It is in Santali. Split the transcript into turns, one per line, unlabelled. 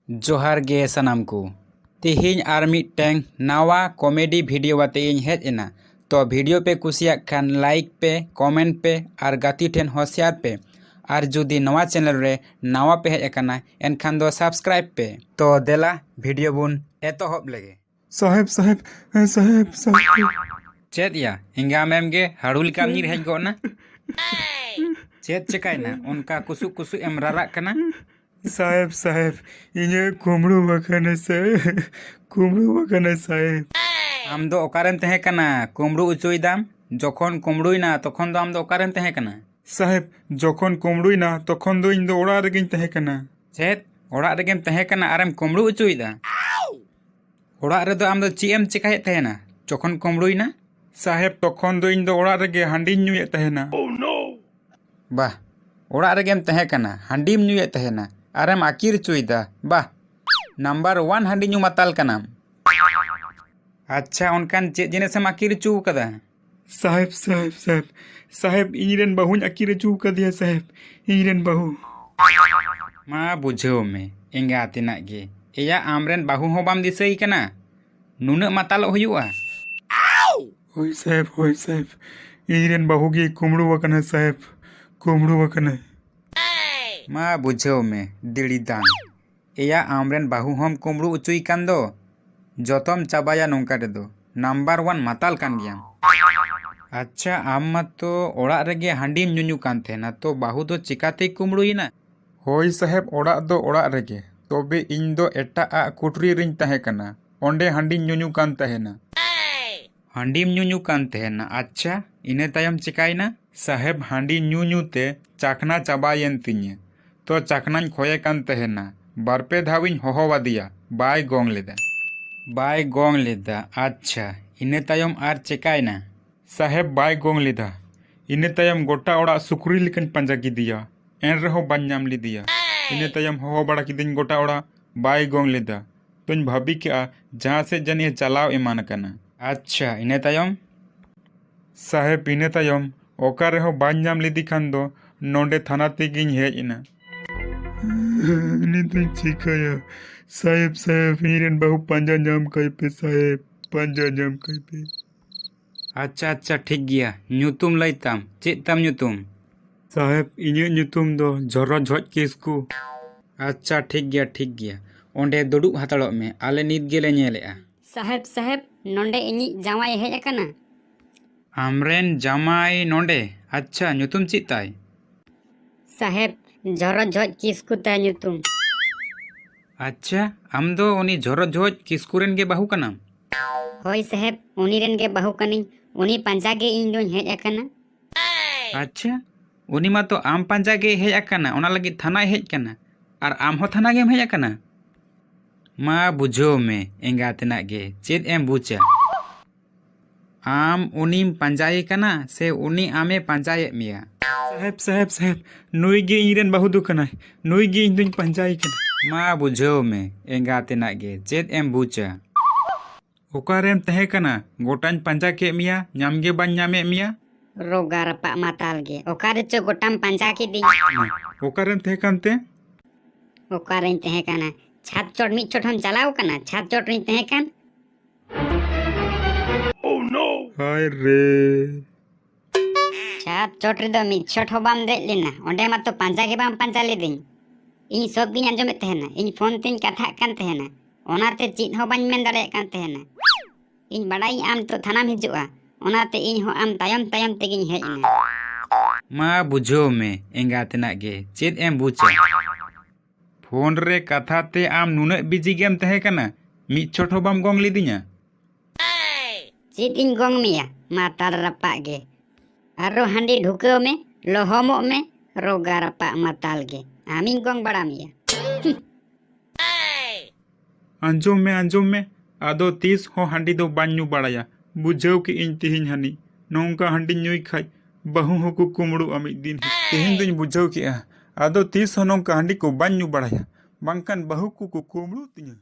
जोहार गे सनाम को तिहिन आर मिटटेंग नावा कॉमेडी वीडियो आते इन हेज एना। तो वीडियो पे कुसिया खान लाइक पे कमेंट पे और गाती ठेन हो शेयर पे और जुदी नवा चैनल रे नावा पे हेज एकना एनखान दो सब्सक्राइब पे। तो देला वीडियो बुन एतोहब लगे।
साहेब साहेब साहेब साहेब
चेद या इंगा मेम गे हाड़ुल काम नीर हेज गोना चेद चेकायना उनका कुसु कुसु एम रारा कना
साहेब साहेब इन्हें कुमड़ू बकने से कुमड़ू बकने साहेब
आम दो ओकारेम तहे कना कुमड़ू उचुई दाम जखन कुमड़ुइना तखन दो आम दो ओकारेम तहे कना
साहेब जखन कुमड़ुइना तखन दो इन दो ओड़ा रेगिन तहे कना
चेद ओड़ा रेगेम तहे कना आरेम कुमड़ू उचुइदा ओड़ा रे दो आम दो चीएम चिकाये तहेना जखन कुमड़ुइना
साहेब तखन दो इन दो ओड़ा रेगे हांडी न्यूए तहेना
बाह ओड़ा रेगेम तहे कना हांडीम न्यूए तहेना आरेम आकिर चुइदा बाह नंबर 1 हांडी न्यू माताल कनाम। अच्छा उनकान चेद जिनिसम आकिर चू कदा
साहेब साहेब साहेब साहेब इरेन बहु आकिर चू कदिया साहेब इरेन बहु
मा बुझेव में इंगा तिना गे एया आमरेन बाहु हो बाम दिसई कना नुना माताल हुयुआ
होय साहेब इरेन बहु गे कुमड़ू बकने साहेब कुमड़ू बकने
मा बुझेव में दिड़ी दान एया आमरेन बाहु हम कुमड़ू उचुई कान दो जतम चाबाया नोंका रे दो नंबर 1 माताल कान गया। अच्छा आम मत तो ओड़ा रेगे हांडी नुनु कान थेना तो बाहु दो चिकाते कुमड़ुइना
होय साहेब ओड़ा दो ओड़ा रेगे तबे इन दो एटा आ कुटरी रिन तहे कना ओंडे हांडी नुनु कान तहेना
हांडीम नुनु कान थेना। अच्छा इने तायम चिकाइना
साहेब हांडी न्यू ते चाखना चाबायन तिnye तो चाखनाñ खोये कान तहेना बारपे धाविन होहोवादिया बाय गोंग लेदा
अच्छा इने तायम आर चिकाइना
साहेब बाय गोंग लेदा इने तायम गोटा ओड़ा सुकुरी लेकन पंजा गिदिया एन रहो बाñ नाम लिदिया इने तायम होहो बड़ा किदिन गोटा ओड़ा बाय गोंग लेदा तुम भाभी के जहाँ से जनिए चलाव एमान कना।
अच्छा इने तायम
साहेब इने तायम ओका रेहो बाñ नाम लिदी खान दो नोंडे थाना तेगिन हेज इना नितिन चिकाया साहेब साहेब इरेन बहु पंजा नाम कई पे साहेब पंजा नाम कई पे।
अच्छा अच्छा ठीक गया ᱧᱩᱛᱩᱢ लैताम चेद ताम ᱧᱩᱛᱩᱢ
साहेब इᱧᱟᱹᱜ ᱧᱩᱛᱩᱢ दो झोरो झोज किस्कू।
अच्छा ठीक गया ओंडे दुड़ुब हाताड़ोग में आले नित गेले नेलेआ।
साहेब नोंडे इनी जामाई हेज अकना
आमरेन जामाई नोंडे। अच्छा ᱧᱩᱛᱩᱢ चेद ताय
साहेब झोरो झोज किस्कू ताय ᱧᱩᱛᱩᱢ।
अच्छा आम दो उनी झोरो झोज किस्कुरेन गे बाहु कनाम
होय साहेब उनी रेन गे बाहु कनिन उनी पंजा गे इन दोन हेज अकना।
अच्छा उनी मा तो आम पंजा गे हेज अकना ओना लगी थाना हेज कना और आम हो थाना गेम हेज अकना मा बुझो में एंगा तेना गे चेद एम बुचा आम उनीम पंजाये कना से उनी आमे पंजाये मिया।
साहेब नुई गे इरेन बहु दो कना नुई गे इन दोन पंजाई कना
मा बुझो में एंगा तेना गे चेद एम बुचा
ओकारेम तहे कना गोटाñ पंजा के मिया नाम गे बाñ नामे मिया
रोगा रपा माताल गे ओकारे चो गोटाम पंजा के दी
ओकारेम तहे कानते
ओकारेन तहे कना छात चोट मी चोट हम चलाव कना छात चोट रिन तहे कन
हाय रे
छात चोट रे दो मी चोट हो बाम दे लेना ओंडे मा तो पंजा गे बाम पंजा ले दिन इन सब गिन अंजमे तहेना इन फोन तिन कथा कान तहेना ओनाते चीज हो बाñ मेन दाड़े कान तहेना इन बड़ाई आम तो थानाम हिजुआ ओनाते इन हो आम तायम तेगिन हेजना
मा बुझो में एंगा तेना गे चेद एम बुचा
फोन रे कथा ते आम नुना बिजी गेम तहे कना मी छोट हो बाम गोंग लिदिया
चीज इन गोंग मिया माताल रपा गे आरो हांडी ढुकव में लोहमो में रोगा रपा माताल गे आमिन गोंग बड़ा मिया
अंजोम में आदो तीस हो हांडी दो बाñ ᱧᱩ बड़ाया बुझेव कि इन तिहिन हानी नौका हांडी ᱧᱩᱭ खाई बहु हो को कुमड़ू अमित दिन तिहिन दिन बुझेव कि आदो तीस हो नौका हांडी को बाñ ᱧᱩ बड़ाया बांकन बहु को कुमड़ू तिnya।